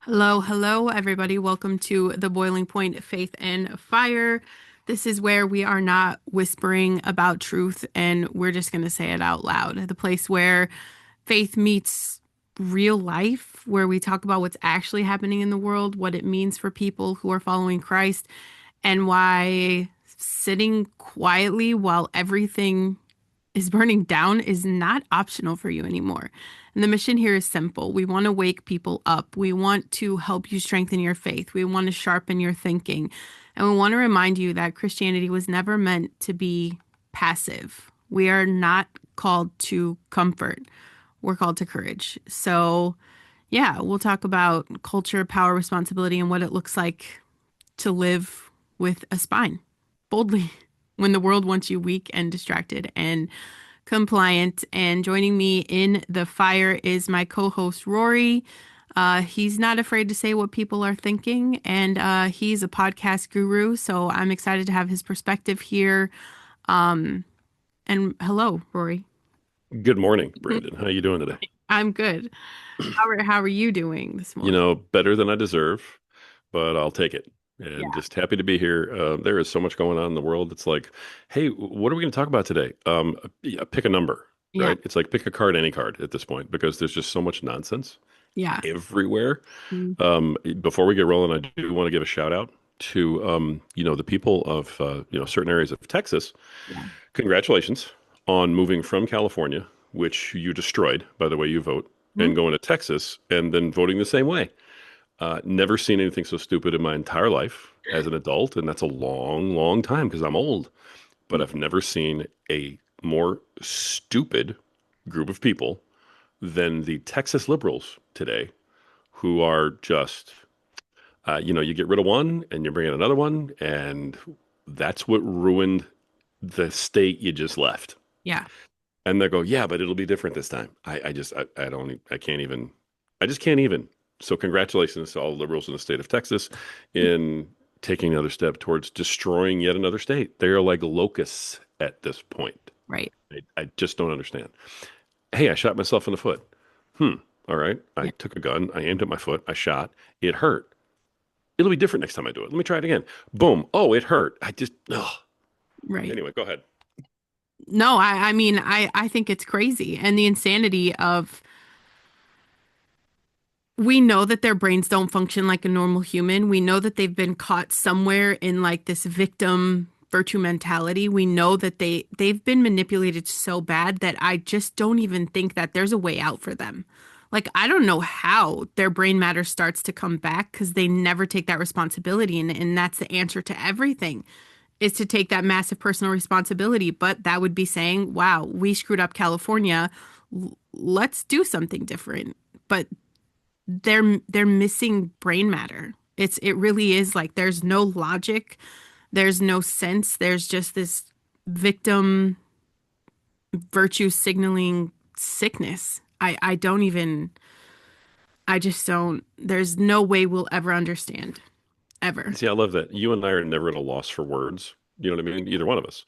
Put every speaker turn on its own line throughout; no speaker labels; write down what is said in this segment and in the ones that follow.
Hello, hello, everybody. Welcome to the Boiling Point Faith and Fire. This is where we are not whispering about truth and we're just going to say it out loud. The place where faith meets real life, where we talk about what's actually happening in the world, what it means for people who are following Christ, and why sitting quietly while everything is burning down is not optional for you anymore. And the mission here is simple. We want to wake people up. We want to help you strengthen your faith. We want to sharpen your thinking. And we want to remind you that Christianity was never meant to be passive. We are not called to comfort. We're called to courage. So, yeah, we'll talk about culture, power, responsibility, and what it looks like to live with a spine boldly when the world wants you weak and distracted and compliant. And joining me in the fire is my co-host Rory. He's not afraid to say what people are thinking, and he's a podcast guru. So I'm excited to have his perspective here. Um, and hello, Rory.
Good morning, Brandon. How you doing today?
I'm good. How are you doing this
You
morning?
know, better than I deserve, but I'll take it. And
Yeah,
just happy to be here. There is so much going on in the world. It's like, hey, what are we going to talk about today? Yeah, pick a number,
yeah,
right? It's like pick a card, any card at this point, because there's just so much nonsense
yeah.
everywhere.
Mm.
Before we get rolling, I do want to give a shout out to, the people of, certain areas of Texas.
Yeah.
Congratulations on moving from California, which you destroyed by the way you vote,
Mhm.
and going to Texas and then voting the same way. Never seen anything so stupid in my entire life as an adult, and that's a long, long time because I'm old. But I've never seen a more stupid group of people than the Texas liberals today, who are just, you get rid of one and you bring in another one, and that's what ruined the state you just left.
Yeah.
And they go, yeah, but it'll be different this time. I don't, I can't even, I just can't even. So congratulations to all the liberals in the state of Texas in taking another step towards destroying yet another state. They are like locusts at this point.
Right.
I just don't understand. Hey, I shot myself in the foot. Hmm. All right. I
Yeah.
took a gun. I aimed at my foot. I shot. It hurt. It'll be different next time I do it. Let me try it again. Boom. Oh, it hurt. Ugh.
Right.
Anyway, go ahead.
No, I mean, I think it's crazy and the insanity of we know that their brains don't function like a normal human. We know that they've been caught somewhere in like this victim virtue mentality. We know that they've been manipulated so bad that I just don't even think that there's a way out for them. Like I don't know how their brain matter starts to come back because they never take that responsibility and that's the answer to everything is to take that massive personal responsibility. But that would be saying, wow, we screwed up California. Let's do something different. But they're missing brain matter. It really is like there's no logic, there's no sense, there's just this victim virtue signaling sickness. I don't even I just don't there's no way we'll ever understand ever.
See, I love that. You and I are never at a loss for words. You know what I mean? Either one of us.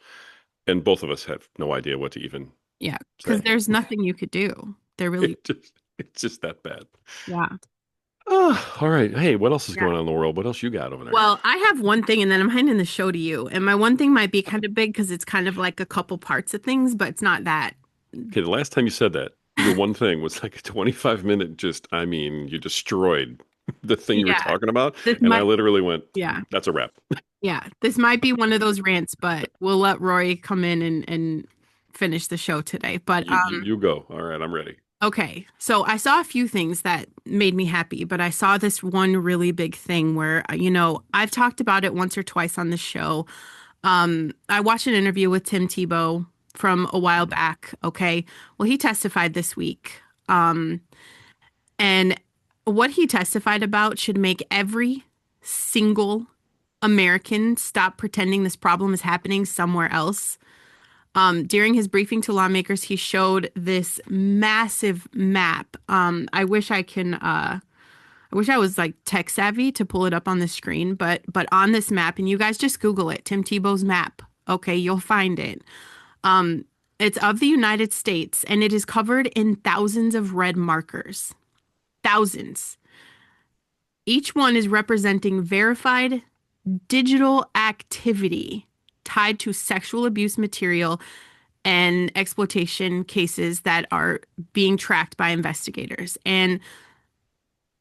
And both of us have no idea what to even
Yeah, because
say.
there's nothing you could do. There really
It's just that bad.
yeah.
Oh, all right. Hey, what else is
Yeah.
going on in the world? What else you got over there?
Well, I have one thing and then I'm handing the show to you. And my one thing might be kind of big because it's kind of like a couple parts of things, but it's not that.
Okay, the last time you said that, your one thing was like a 25-minute you destroyed the thing you were
Yeah.
talking about.
This
And I
might
literally went,
yeah.
that's a wrap.
Yeah. This might be one of those rants, but we'll let Roy come in and finish the show today. But
You go. All right, I'm ready.
okay. So I saw a few things that made me happy, but I saw this one really big thing where, I've talked about it once or twice on the show. I watched an interview with Tim Tebow from a while back. Okay. Well, he testified this week. And what he testified about should make every single American stop pretending this problem is happening somewhere else. During his briefing to lawmakers, he showed this massive map. I wish I was like tech savvy to pull it up on the screen, but on this map, and you guys just Google it, Tim Tebow's map. Okay, you'll find it. It's of the United States, and it is covered in thousands of red markers. Thousands. Each one is representing verified digital activity tied to sexual abuse material and exploitation cases that are being tracked by investigators. And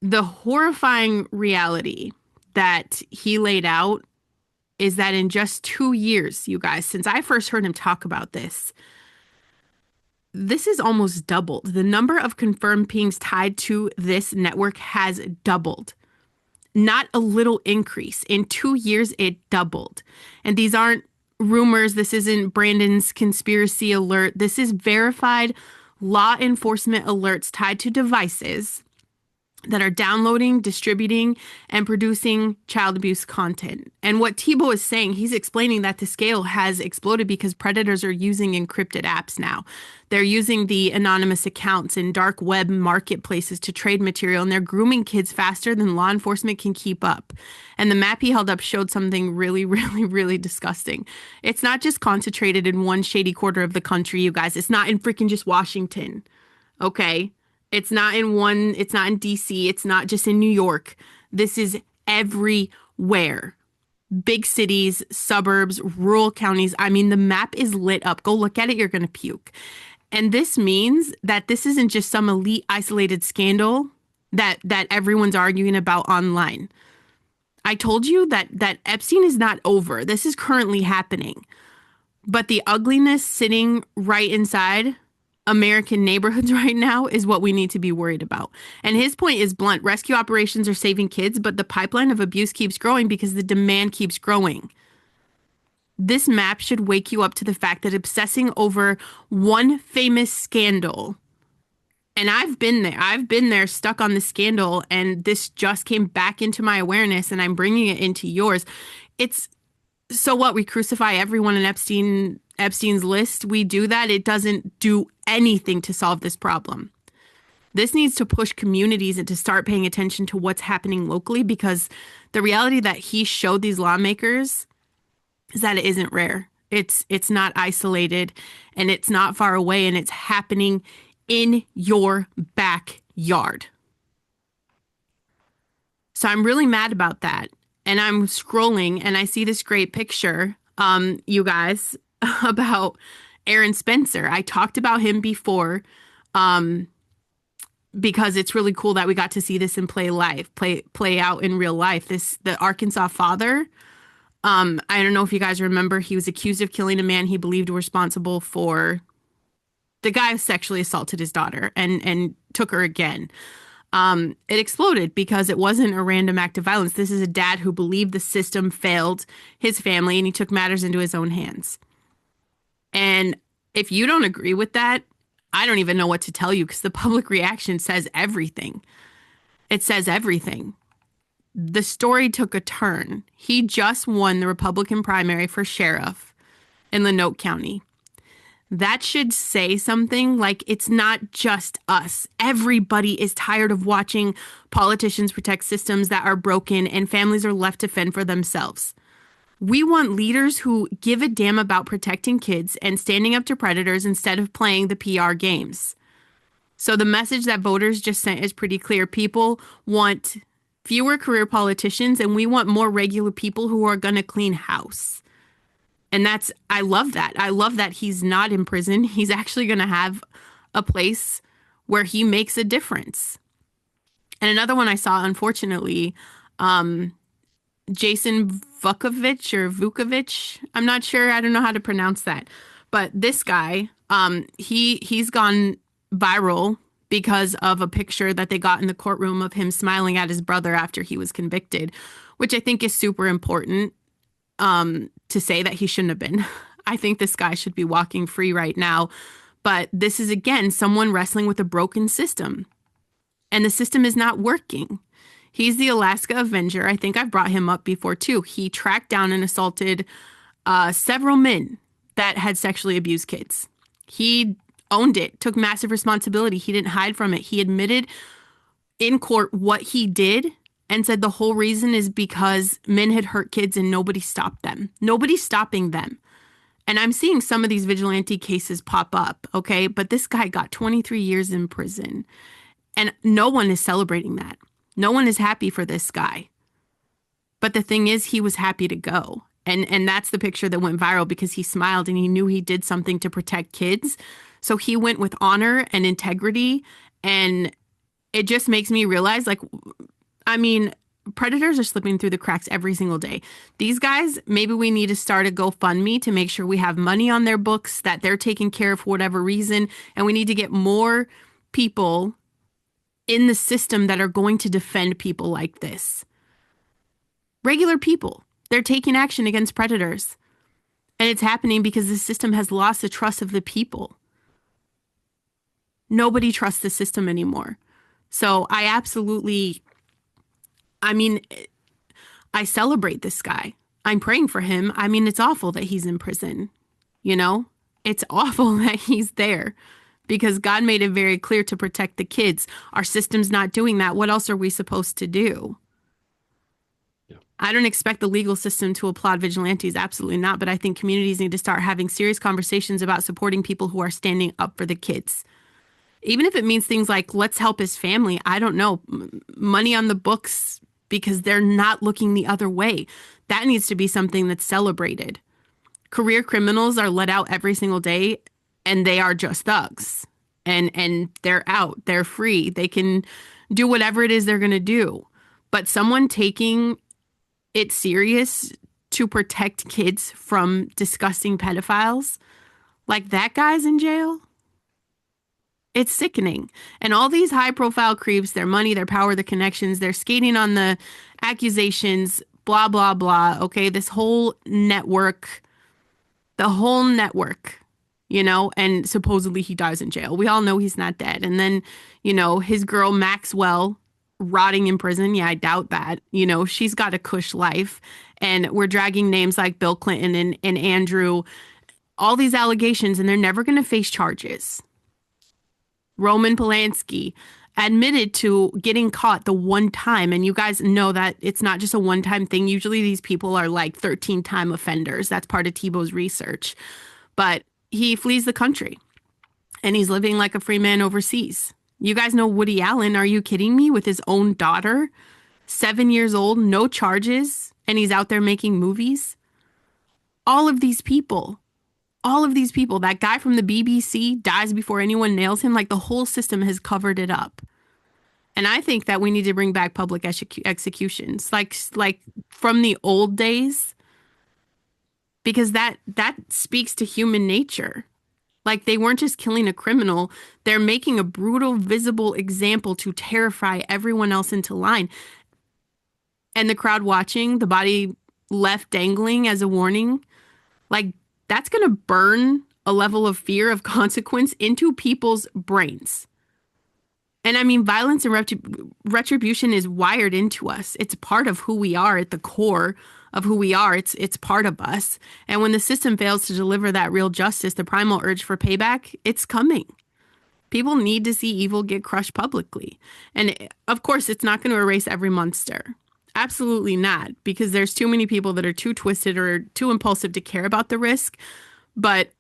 the horrifying reality that he laid out is that in just 2 years, you guys, since I first heard him talk about this is almost doubled. The number of confirmed pings tied to this network has doubled. Not a little increase. In 2 years, it doubled. And these aren't rumors. This isn't Brandon's conspiracy alert. This is verified law enforcement alerts tied to devices that are downloading, distributing, and producing child abuse content. And what Thibault is saying, he's explaining that the scale has exploded because predators are using encrypted apps now. They're using the anonymous accounts in dark web marketplaces to trade material, and they're grooming kids faster than law enforcement can keep up. And the map he held up showed something really, really, really disgusting. It's not just concentrated in one shady quarter of the country, you guys. It's not in freaking just Washington, okay? It's not in DC, it's not just in New York. This is everywhere. Big cities, suburbs, rural counties. I mean, the map is lit up. Go look at it, you're going to puke. And this means that this isn't just some elite isolated scandal that everyone's arguing about online. I told you that Epstein is not over. This is currently happening. But the ugliness sitting right inside American neighborhoods right now is what we need to be worried about. And his point is blunt. Rescue operations are saving kids, but the pipeline of abuse keeps growing because the demand keeps growing. This map should wake you up to the fact that obsessing over one famous scandal, and I've been there. I've been there stuck on the scandal, and this just came back into my awareness, and I'm bringing it into yours. It's so what? We crucify everyone in Epstein's list. We do that. It doesn't do anything to solve this problem. This needs to push communities and to start paying attention to what's happening locally, because the reality that he showed these lawmakers is that it isn't rare. It's not isolated, and it's not far away, and it's happening in your backyard. So I'm really mad about that. And I'm scrolling and I see this great picture, you guys, about Aaron Spencer. I talked about him before, because it's really cool that we got to see this in play out in real life. The Arkansas father. I don't know if you guys remember, he was accused of killing a man he believed responsible for the guy who sexually assaulted his daughter and took her again. It exploded because it wasn't a random act of violence. This is a dad who believed the system failed his family, and he took matters into his own hands. And if you don't agree with that, I don't even know what to tell you, because the public reaction says everything. It says everything. The story took a turn. He just won the Republican primary for sheriff in Lanoke County. That should say something. Like, it's not just us. Everybody is tired of watching politicians protect systems that are broken and families are left to fend for themselves. We want leaders who give a damn about protecting kids and standing up to predators instead of playing the PR games. So the message that voters just sent is pretty clear. People want fewer career politicians, and we want more regular people who are going to clean house. And I love that. I love that he's not in prison. He's actually going to have a place where he makes a difference. And another one I saw, unfortunately, Jason Vukovic. I'm not sure. I don't know how to pronounce that. But this guy, he's gone viral because of a picture that they got in the courtroom of him smiling at his brother after he was convicted, which I think is super important. To say that he shouldn't have been. I think this guy should be walking free right now. But this is, again, someone wrestling with a broken system. And the system is not working. He's the Alaska Avenger. I think I've brought him up before, too. He tracked down and assaulted several men that had sexually abused kids. He owned it, took massive responsibility. He didn't hide from it. He admitted in court what he did, and said the whole reason is because men had hurt kids and nobody stopped them. Nobody's stopping them. And I'm seeing some of these vigilante cases pop up, okay? But this guy got 23 years in prison, and no one is celebrating that. No one is happy for this guy. But the thing is, he was happy to go. And that's the picture that went viral because he smiled and he knew he did something to protect kids. So he went with honor and integrity. And it just makes me realize, like, I mean, predators are slipping through the cracks every single day. These guys, maybe we need to start a GoFundMe to make sure we have money on their books, that they're taken care of for whatever reason. And we need to get more people in the system that are going to defend people like this. Regular people. They're taking action against predators. And it's happening because the system has lost the trust of the people. Nobody trusts the system anymore. So I mean, I celebrate this guy. I'm praying for him. I mean, it's awful that he's in prison. You know, it's awful that he's there because God made it very clear to protect the kids. Our system's not doing that. What else are we supposed to do?
Yeah.
I don't expect the legal system to applaud vigilantes. Absolutely not. But I think communities need to start having serious conversations about supporting people who are standing up for the kids. Even if it means things like, let's help his family. I don't know. Money on the books because they're not looking the other way. That needs to be something that's celebrated. Career criminals are let out every single day and they are just thugs. And they're out. They're free. They can do whatever it is they're going to do. But someone taking it serious to protect kids from disgusting pedophiles, like that guy's in jail. It's sickening. And all these high profile creeps, their money, their power, their connections, they're skating on the accusations, blah, blah, blah. Okay. This whole network, the whole network, you know, and supposedly he dies in jail. We all know he's not dead. And then, you know, his girl Maxwell rotting in prison. Yeah, I doubt that. You know, she's got a cush life. And we're dragging names like Bill Clinton and Andrew, all these allegations, and they're never going to face charges. Roman Polanski admitted to getting caught the one time. And you guys know that it's not just a one-time thing. Usually these people are like 13-time offenders. That's part of Tebow's research. But he flees the country and he's living like a free man overseas. You guys know Woody Allen. Are you kidding me? With his own daughter, 7 years old, no charges, and he's out there making movies. All of these people. All of these people, that guy from the BBC dies before anyone nails him. Like the whole system has covered it up. And I think that we need to bring back public executions, like from the old days, because that speaks to human nature. Like they weren't just killing a criminal, they're making a brutal, visible example to terrify everyone else into line. And the crowd watching, the body left dangling as a warning, like that's going to burn a level of fear of consequence into people's brains. And I mean, violence and retribution is wired into us. It's part of who we are at the core of who we are. It's part of us. And when the system fails to deliver that real justice, the primal urge for payback, it's coming. People need to see evil get crushed publicly. And of course, it's not going to erase every monster. Absolutely not, because there's too many people that are too twisted or too impulsive to care about the risk. But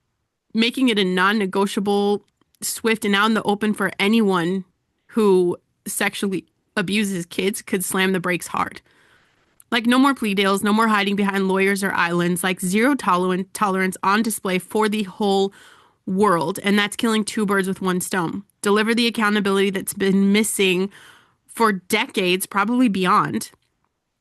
making it a non-negotiable, swift, and out in the open for anyone who sexually abuses kids could slam the brakes hard. Like no more plea deals, no more hiding behind lawyers or islands, like zero tolerance on display for the whole world. And that's killing two birds with one stone. Deliver the accountability that's been missing for decades, probably beyond.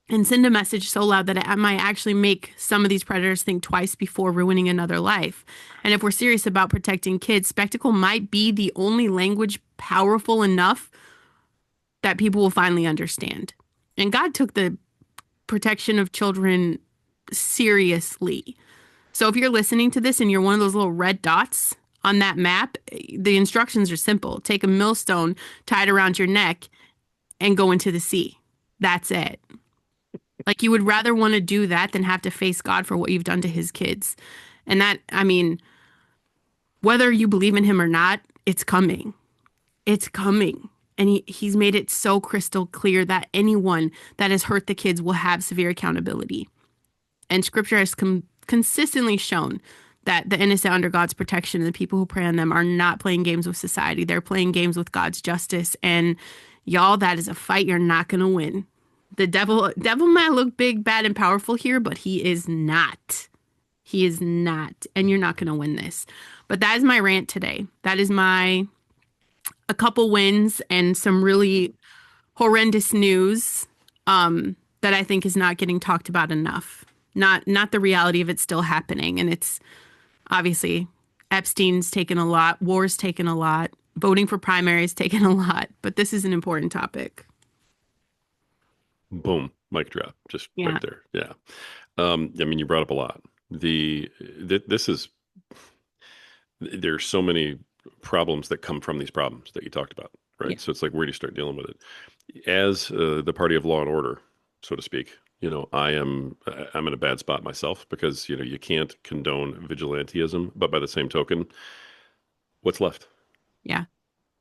And send a message so loud that it might actually make some of these predators think twice before ruining another life. And if we're serious about protecting kids, spectacle might be the only language powerful enough that people will finally understand. And God took the protection of children seriously. So if you're listening to this and you're one of those little red dots on that map, the instructions are simple. Take a millstone, tie it around your neck, and go into the sea. That's it. Like you would rather want to do that than have to face God for what you've done to his kids. And that, I mean, whether you believe in him or not, it's coming. It's coming. And he's made it so crystal clear that anyone that has hurt the kids will have severe accountability. And scripture has consistently shown that the innocent under God's protection and the people who prey on them are not playing games with society. They're playing games with God's justice. And Y'all, that is a fight you're not going to win. The devil might look big, bad, and powerful here, but he is not. He is not. And you're not going to win this. But that is my rant today. That is my a couple wins and some really horrendous news that I think is not getting talked about enough. Not the reality of it still happening. And it's obviously Epstein's taken a lot, war's taken a lot, voting for primaries taken a lot, but this is an important topic.
Boom, mic drop, just right
Yeah.
there. Yeah. I mean, you brought up a lot. This is there's so many problems that come from these problems that you talked about,
Yeah.
right? So it's like, where do you start dealing with it? As the party of law and order, so to speak, I'm in a bad spot myself because you can't condone vigilantism, but by the same token, what's left?
Yeah.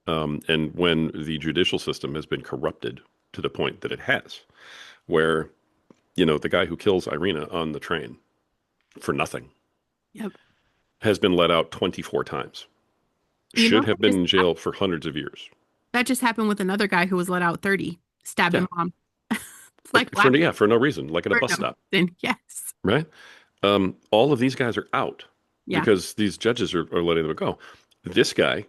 And when the judicial system has been corrupted to the point that it has, where the guy who kills Irina on the train for nothing
Yep.
has been let out 24 times,
You know,
should have been in jail for hundreds of years.
that just happened with another guy who was let out 30,
Yeah,
stabbing mom. It's like, wow,
for no reason, like at a
for
bus
no
stop,
reason. Yes.
right? All of these guys are out
Yeah.
because these judges are letting them go. This guy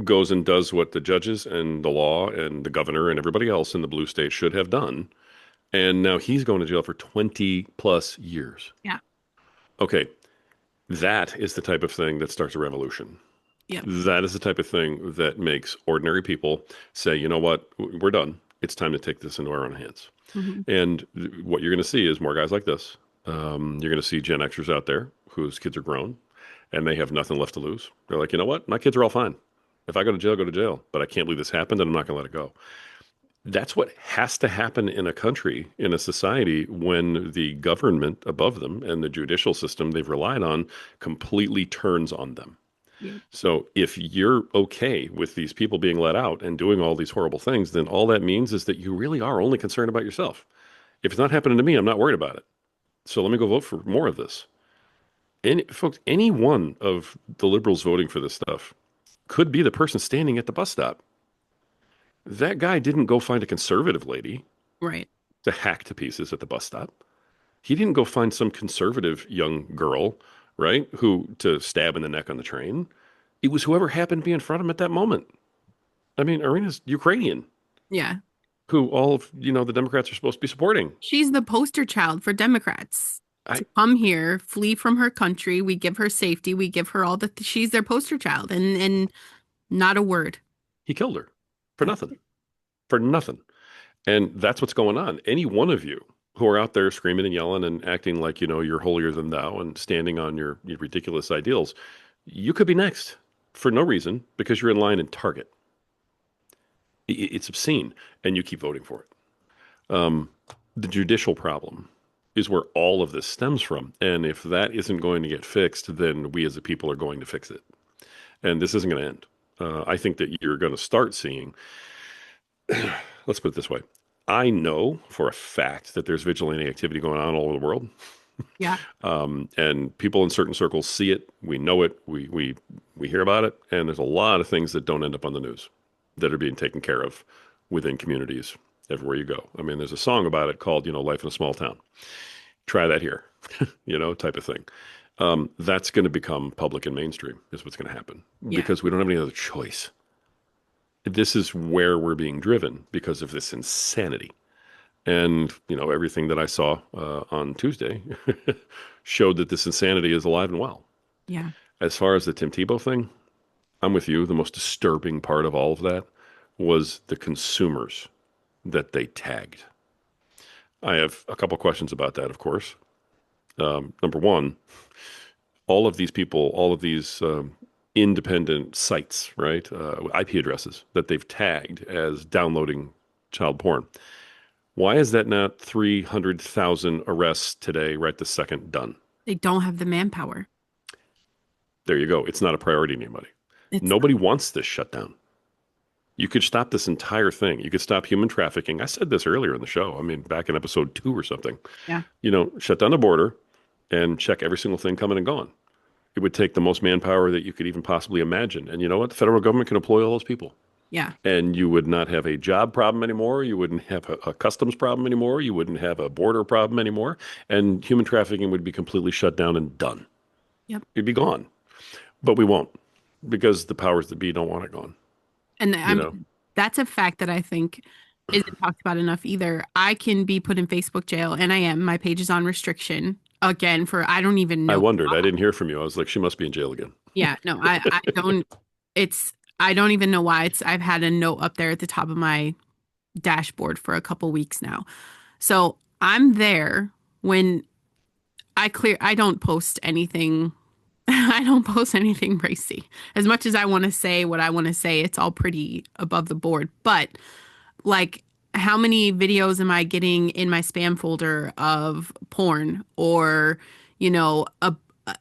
goes and does what the judges and the law and the governor and everybody else in the blue state should have done. And now he's going to jail for 20 plus years.
Yeah.
Okay, that is the type of thing that starts a revolution.
Yep.
That is the type of thing that makes ordinary people say, you know what, we're done. It's time to take this into our own hands.
Hmm.
And what you're going to see is more guys like this. You're going to see Gen Xers out there whose kids are grown and they have nothing left to lose. They're like, you know what, my kids are all fine. If I go to jail, go to jail. But I can't believe this happened and I'm not going to let it go. That's what has to happen in a country, in a society, when the government above them and the judicial system they've relied on completely turns on them.
Yep.
So if you're okay with these people being let out and doing all these horrible things, then all that means is that you really are only concerned about yourself. If it's not happening to me, I'm not worried about it. So let me go vote for more of this. And folks, any one of the liberals voting for this stuff could be the person standing at the bus stop. That guy didn't go find a conservative lady
Right.
to hack to pieces at the bus stop. He didn't go find some conservative young girl, right, who to stab in the neck on the train. It was whoever happened to be in front of him at that moment. I mean, Irina's Ukrainian,
Yeah.
who all of the Democrats are supposed to be supporting.
She's the poster child for Democrats
I
to come here, flee from her country. We give her safety. We give her all she's their poster child, and not a word.
He killed her for
That's
nothing,
it.
for nothing. And that's what's going on. Any one of you who are out there screaming and yelling and acting like you're holier than thou and standing on your ridiculous ideals, you could be next for no reason because you're in line in Target. It's obscene, and you keep voting for it. The judicial problem is where all of this stems from. And if that isn't going to get fixed, then we as a people are going to fix it. And this isn't going to end. I think that you're going to start seeing, let's put it this way. I know for a fact that there's vigilante activity going on all over the world.
Yeah.
And people in certain circles see it. We know it. We hear about it. And there's a lot of things that don't end up on the news that are being taken care of within communities everywhere you go. I mean, there's a song about it called, Life in a Small Town. Try that here, type of thing. That's going to become public and mainstream is what's going to happen
Yeah.
because we don't have any other choice. This is where we're being driven because of this insanity. And, everything that I saw on Tuesday showed that this insanity is alive and well.
Yeah.
As far as the Tim Tebow thing, I'm with you. The most disturbing part of all of that was the consumers that they tagged. I have a couple questions about that, of course. Number one, all of these people, all of these independent sites, right? IP addresses that they've tagged as downloading child porn. Why is that not 300,000 arrests today, right this second, done?
They don't have the manpower.
There you go. It's not a priority to anybody.
It's
Nobody wants this shut down. You could stop this entire thing. You could stop human trafficking. I said this earlier in the show. I mean, back in episode 2 or something.
yeah.
Shut down the border and check every single thing coming and going. It would take the most manpower that you could even possibly imagine. And you know what? The federal government can employ all those people.
Yeah.
And you would not have a job problem anymore. You wouldn't have a customs problem anymore. You wouldn't have a border problem anymore. And human trafficking would be completely shut down and done.
Yep.
It'd be gone. But we won't because the powers that be don't want it gone.
And
You
I
know,
mean, that's a fact that I think isn't talked about enough either. I can be put in Facebook jail, and I am. My page is on restriction again for I don't even
I
know.
wondered. I didn't hear from you. I was like, she must be in jail again.
Yeah, no, I don't. It's I don't even know why. It's I've had a note up there at the top of my dashboard for a couple weeks now. So I'm there when I don't post anything. I don't post anything racy. As much as I want to say what I want to say, it's all pretty above the board. But like, how many videos am I getting in my spam folder of porn or, you know,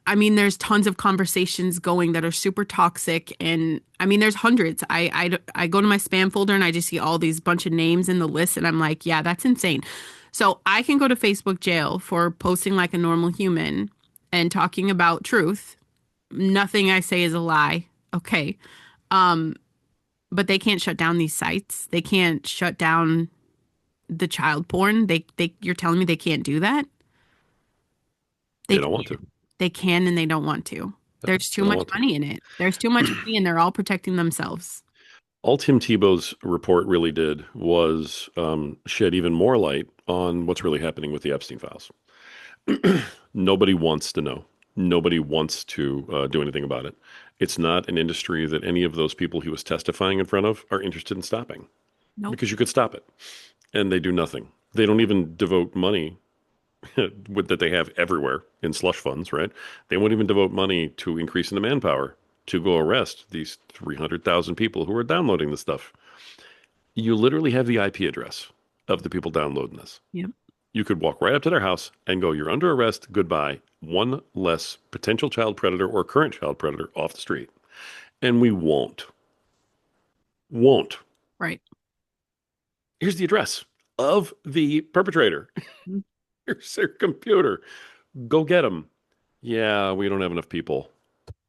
I mean, there's tons of conversations going that are super toxic. And I mean, there's hundreds. I go to my spam folder and I just see all these bunch of names in the list. And I'm like, yeah, that's insane. So I can go to Facebook jail for posting like a normal human and talking about truth. Nothing I say is a lie. Okay. Um, but they can't shut down these sites. They can't shut down the child porn. You're telling me they can't do that? They
They don't want to.
can. They can and they don't want to. There's too
They don't
much
want to.
money in it. There's too much money and they're all protecting themselves.
All Tim Tebow's report really did was shed even more light on what's really happening with the Epstein files. Nobody wants to know. Nobody wants to do anything about it. It's not an industry that any of those people he was testifying in front of are interested in stopping
Nope.
because you could stop it. And they do nothing. They don't even devote money that they have everywhere in slush funds, right? They won't even devote money to increasing the manpower to go arrest these 300,000 people who are downloading the stuff. You literally have the IP address of the people downloading this.
Yep.
You could walk right up to their house and go, "You're under arrest. Goodbye." One less potential child predator or current child predator off the street. And we won't. Won't.
Right.
Here's the address of the perpetrator. Here's their computer. Go get them. Yeah, we don't have enough people.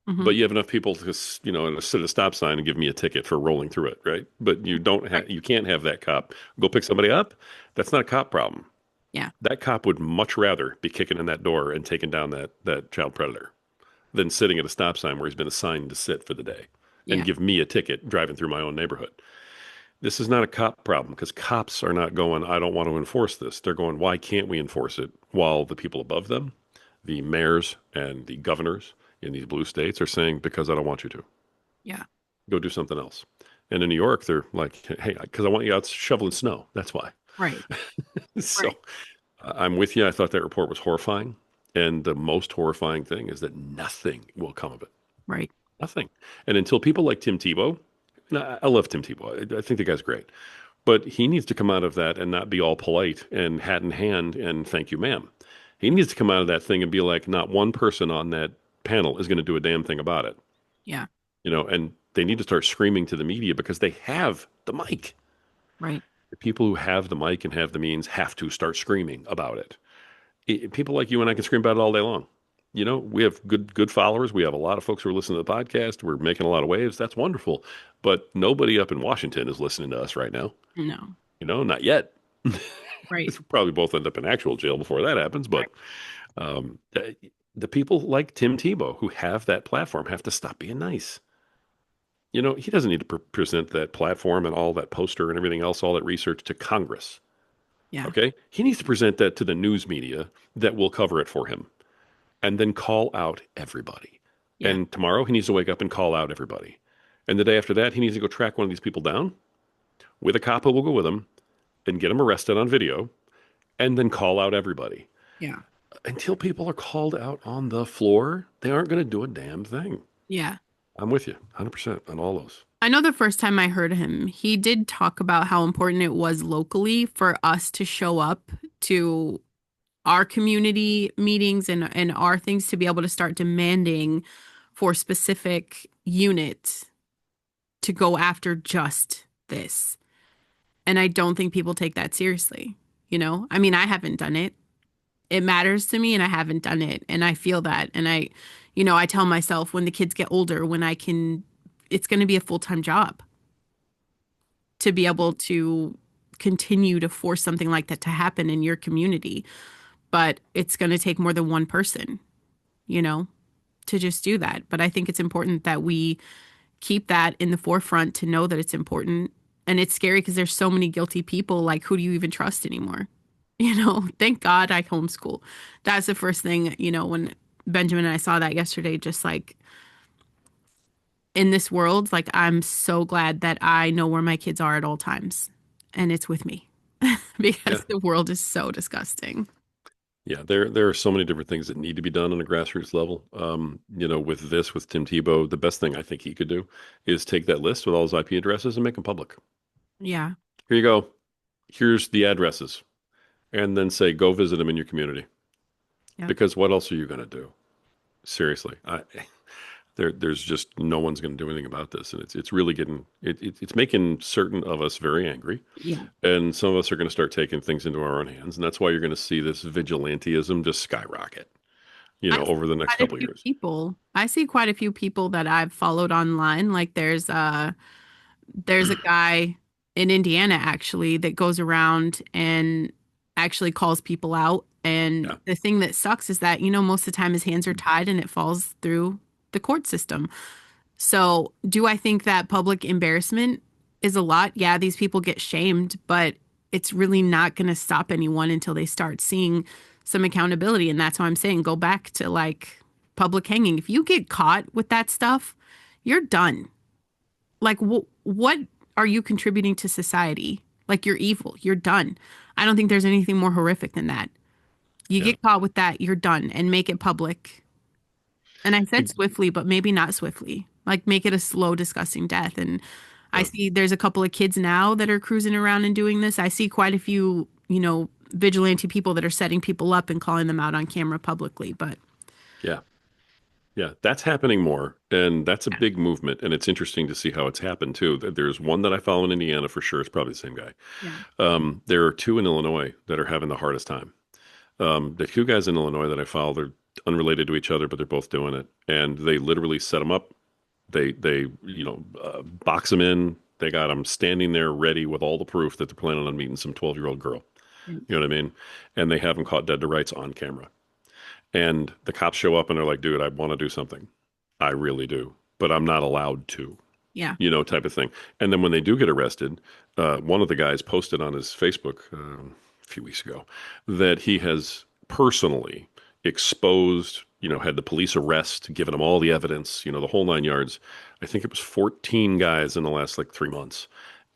Mm-hmm.
But you have enough people to, sit at a stop sign and give me a ticket for rolling through it, right? But you don't
Right.
have, you can't have that cop go pick somebody up. That's not a cop problem.
Yeah.
That cop would much rather be kicking in that door and taking down that child predator than sitting at a stop sign where he's been assigned to sit for the day and
Yeah.
give me a ticket driving through my own neighborhood. This is not a cop problem because cops are not going, I don't want to enforce this. They're going, why can't we enforce it? While the people above them, the mayors and the governors in these blue states are saying, because I don't want you to.
Yeah.
Go do something else. And in New York, they're like, hey, because I want you out shoveling snow. That's why.
Right.
So
Right.
I'm with you. I thought that report was horrifying. And the most horrifying thing is that nothing will come of it.
Right.
Nothing. And until people like Tim Tebow, and I love Tim Tebow. I think the guy's great. But he needs to come out of that and not be all polite and hat in hand and thank you, ma'am. He needs to come out of that thing and be like, not one person on that panel is going to do a damn thing about it.
Yeah.
And they need to start screaming to the media because they have the mic.
Right.
The people who have the mic and have the means have to start screaming about it. People like you and I can scream about it all day long. We have good followers. We have a lot of folks who are listening to the podcast. We're making a lot of waves. That's wonderful. But nobody up in Washington is listening to us right now.
No.
Not yet.
Right.
We'll probably both end up in actual jail before that happens.
Right.
But um, the people like Tim Tebow who have that platform have to stop being nice. He doesn't need to present that platform and all that poster and everything else, all that research to Congress.
Yeah.
Okay. He needs to present that to the news media that will cover it for him and then call out everybody.
Yeah.
And tomorrow he needs to wake up and call out everybody. And the day after that, he needs to go track one of these people down with a cop who will go with him and get him arrested on video and then call out everybody.
Yeah.
Until people are called out on the floor, they aren't going to do a damn thing.
Yeah.
I'm with you 100% on all those.
I know the first time I heard him, he did talk about how important it was locally for us to show up to our community meetings and our things to be able to start demanding for specific units to go after just this. And I don't think people take that seriously. I mean, I haven't done it. It matters to me and I haven't done it. And I feel that. And I tell myself when the kids get older, it's going to be a full-time job. to be able to continue to force something like that to happen in your community. But it's going to take more than one person, you know, to just do that. But I think it's important that we keep that in the forefront to know that it's important. And it's scary because there's so many guilty people. Like, who do you even trust anymore? Thank God I homeschool. That's the first thing, when Benjamin and I saw that yesterday, just like in this world, like I'm so glad that I know where my kids are at all times and it's with me
Yeah.
because the world is so disgusting.
Yeah, there are so many different things that need to be done on a grassroots level. With Tim Tebow, the best thing I think he could do is take that list with all his IP addresses and make them public.
Yeah.
Here you go. Here's the addresses, and then say go visit them in your community.
Yep.
Because what else are you going to do? Seriously, there's just no one's going to do anything about this, and it's really it's making certain of us very angry,
Yeah.
and some of us are going to start taking things into our own hands, and that's why you're going to see this vigilantism just skyrocket,
I see
over the next
quite a
couple of
few
years.
people. I see quite a few people that I've followed online. Like there's a guy in Indiana actually that goes around and actually calls people out. And
Yeah,
the thing that sucks is that, most of the time his hands are tied and it falls through the court system. So, do I think that public embarrassment is a lot? Yeah, these people get shamed, but it's really not going to stop anyone until they start seeing some accountability. And that's why I'm saying go back to like public hanging. If you get caught with that stuff, you're done. Like, what are you contributing to society? Like, you're evil. You're done. I don't think there's anything more horrific than that. You
yeah.
get caught with that, you're done, and make it public. And I said
Ex-
swiftly, but maybe not swiftly. Like, make it a slow, disgusting death. And I
yeah.
see there's a couple of kids now that are cruising around and doing this. I see quite a few, vigilante people that are setting people up and calling them out on camera publicly. But
Yeah. Yeah, that's happening more, and that's a
yeah,
big movement, and it's interesting to see how it's happened too. There's one that I follow in Indiana for sure. It's probably the same guy.
yeah,
There are two in Illinois that are having the hardest time. The two guys in Illinois that I follow, they're unrelated to each other, but they're both doing it, and they literally set them up. They box them in. They got them standing there ready with all the proof that they're planning on meeting some 12-year-old girl. You know what I mean? And they have them caught dead to rights on camera. And the cops show up and they're like, dude, I want to do something. I really do, but I'm not allowed to,
yeah,
type of thing. And then when they do get arrested, one of the guys posted on his Facebook a few weeks ago that he has personally exposed, had the police arrest, given them all the evidence, the whole 9 yards. I think it was 14 guys in the last like 3 months,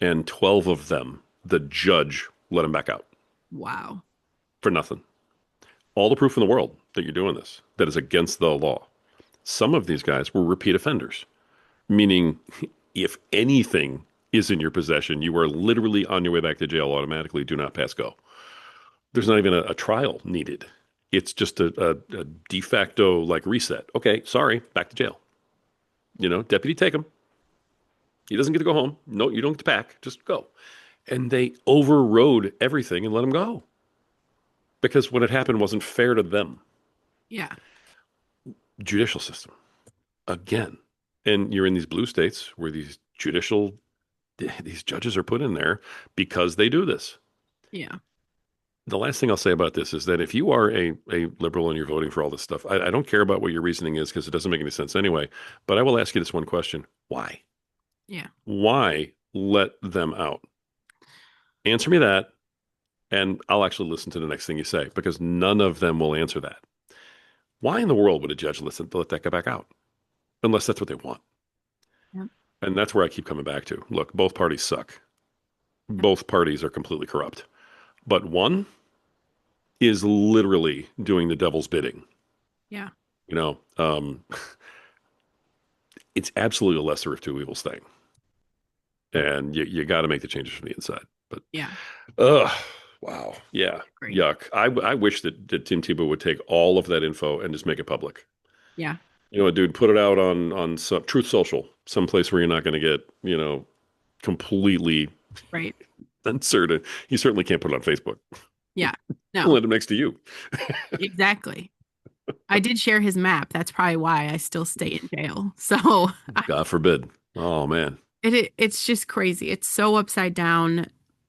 and 12 of them, the judge let him back out
wow,
for nothing. All the proof in the world that you're doing this, that is against the law. Some of these guys were repeat offenders, meaning if anything is in your possession, you are literally on your way back to jail automatically. Do not pass go. There's not even a trial needed. It's just a de facto like reset. Okay, sorry, back to jail. Deputy, take him. He doesn't get to go home. No, you don't get to pack. Just go. And they overrode everything and let him go because what had happened wasn't fair to them.
yeah,
Judicial system again. And you're in these blue states where these judges are put in there because they do this.
yeah,
The last thing I'll say about this is that if you are a liberal and you're voting for all this stuff, I don't care about what your reasoning is because it doesn't make any sense anyway. But I will ask you this one question. Why?
yeah,
Why let them out? Answer me that, and I'll actually listen to the next thing you say because none of them will answer that. Why in the world would a judge let that go back out? Unless that's what they want.
yeah,
And that's where I keep coming back to. Look, both parties suck.
yeah,
Both parties are completely corrupt. But one is literally doing the devil's bidding.
yeah,
You know, um, it's absolutely a lesser of two evils thing. And you got to make the changes from the inside. But,
yeah.
ugh, wow. Yeah.
Great.
Yuck. I wish that Tim Tebow would take all of that info and just make it public.
Yeah,
Dude, put it out on some Truth Social, someplace where you're not going to get, completely
right.
censored. You certainly can't put it on Facebook.
Yeah,
We'll
no,
end up next to you.
exactly. I did share his map. That's probably why I still stay in jail. So
God forbid. Oh man.
it's just crazy. It's so upside down.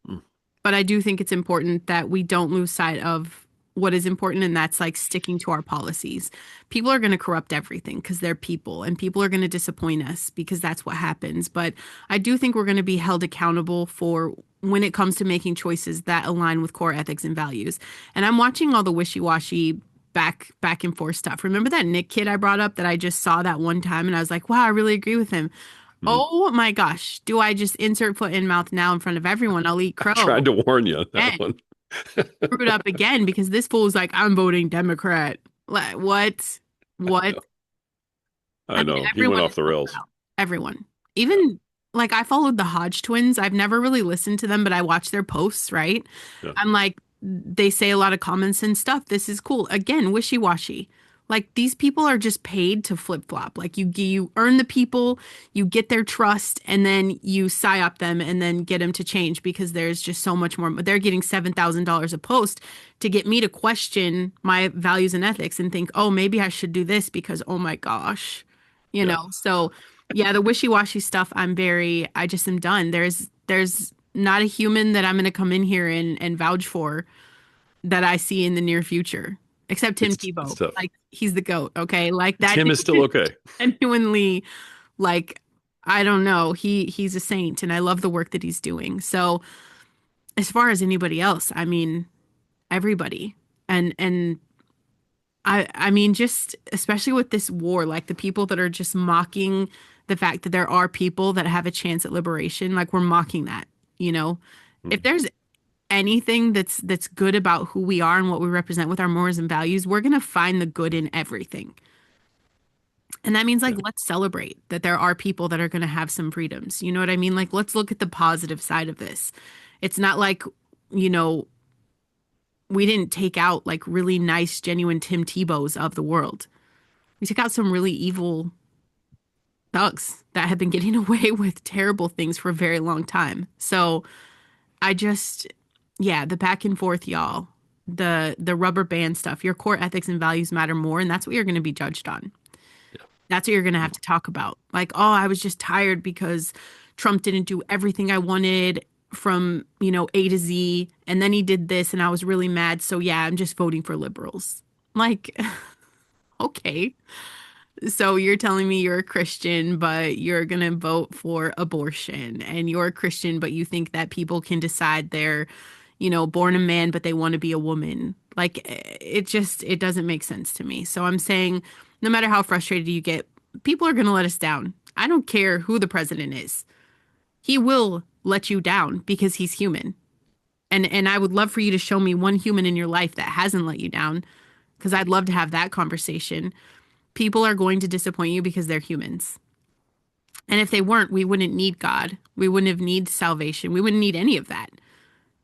Mm.
But I do think it's important that we don't lose sight of what is important, and that's like sticking to our policies. People are going to corrupt everything because they're people, and people are going to disappoint us because that's what happens. But I do think we're going to be held accountable for when it comes to making choices that align with core ethics and values. And I'm watching all the wishy-washy back and forth stuff. Remember that Nick kid I brought up that I just saw that one time and I was like, wow, I really agree with him.
Mhm.
Oh my gosh. Do I just insert foot in mouth now in front of everyone? I'll eat
I tried
crow.
to warn you on that
And
one.
screwed up again because this fool's like, I'm voting Democrat. Like, what?
I
What?
know.
I
I
mean,
know. He went
everyone
off
is
the
so
rails.
proud. Everyone.
Yeah.
Even like I followed the Hodge twins. I've never really listened to them, but I watch their posts, right?
Yeah.
I'm like, they say a lot of common sense stuff. This is cool. Again, wishy-washy. Like these people are just paid to flip-flop. Like you earn the people, you get their trust, and then you psyop them and then get them to change because there's just so much more. They're getting $7,000 a post to get me to question my values and ethics and think, oh, maybe I should do this because oh my gosh, you
Yeah.
know. So yeah, the wishy-washy stuff, I just am done. There's not a human that I'm going to come in here and vouch for that I see in the near future, except Tim
It's
Tebow.
tough.
Like he's the GOAT, okay? Like that
Tim is still
dude
okay.
is genuinely like I don't know. He's a saint and I love the work that he's doing. So as far as anybody else, I mean everybody. And I mean just especially with this war, like the people that are just mocking the fact that there are people that have a chance at liberation, like we're mocking that, you know? If
Mm.
there's anything that's good about who we are and what we represent with our morals and values, we're going to find the good in everything. And that means like
Yeah.
let's celebrate that there are people that are going to have some freedoms. You know what I mean? Like let's look at the positive side of this. It's not like, you know, we didn't take out like really nice genuine Tim Tebows of the world. We took out some really evil thugs that have been getting away with terrible things for a very long time. So I just, yeah, the back and forth, y'all. The rubber band stuff. Your core ethics and values matter more, and that's what you're going to be judged on.
Yeah.
That's what you're going to have
Mm.
to talk about. Like, oh, I was just tired because Trump didn't do everything I wanted from, you know, A to Z, and then he did this and I was really mad. So yeah, I'm just voting for liberals. Like, okay. So you're telling me you're a Christian, but you're gonna vote for abortion, and you're a Christian, but you think that people can decide they're, you know, born a man, but they want to be a woman. Like it doesn't make sense to me. So I'm saying, no matter how frustrated you get, people are gonna let us down. I don't care who the president is. He will let you down because he's human. And I would love for you to show me one human in your life that hasn't let you down, because I'd love to have that conversation. People are going to disappoint you because they're humans. And if they weren't, we wouldn't need God. We wouldn't have need salvation. We wouldn't need any of that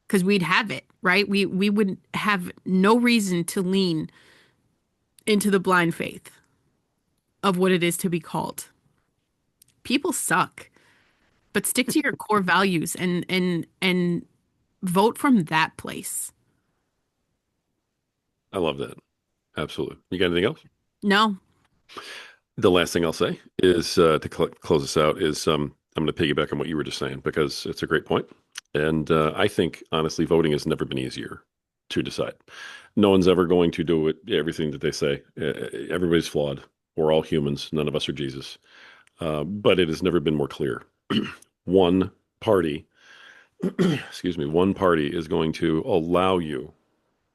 because we'd have it, right? We would have no reason to lean into the blind faith of what it is to be called. People suck, but stick to your core values and vote from that place.
I love that. Absolutely. You got anything else?
No.
The last thing I'll say is to close us out is I'm going to piggyback on what you were just saying because it's a great point. And I think, honestly, voting has never been easier to decide. No one's ever going to do it, everything that they say. Everybody's flawed. We're all humans. None of us are Jesus. But it has never been more clear. One party, excuse me, one party is going to allow you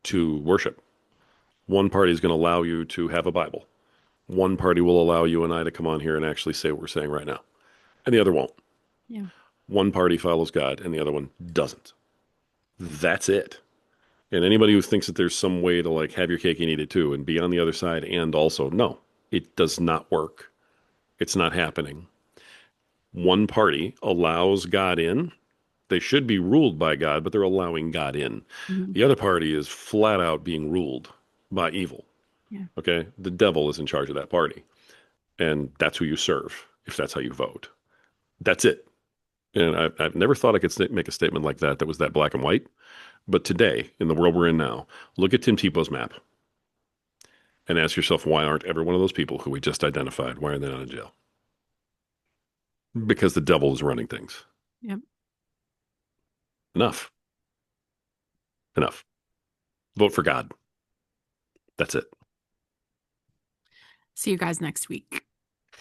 to worship. One party is going to allow you to have a Bible. One party will allow you and I to come on here and actually say what we're saying right now, and the other won't.
Yeah.
One party follows God and the other one doesn't. That's it. And anybody who thinks that there's some way to like have your cake and eat it too and be on the other side and also, no, it does not work. It's not happening. One party allows God in. They should be ruled by God, but they're allowing God in.
Mhm.
The other party is flat out being ruled by evil.
Yeah.
Okay. The devil is in charge of that party. And that's who you serve if that's how you vote. That's it. And I've never thought I could make a statement like that was that black and white. But today, in the world we're in now, look at Tim Tebow's map and ask yourself, why aren't every one of those people who we just identified, why are they not in jail? because the devil is running things.
Yep.
Enough. Enough. Vote for God. That's it.
See you guys next week.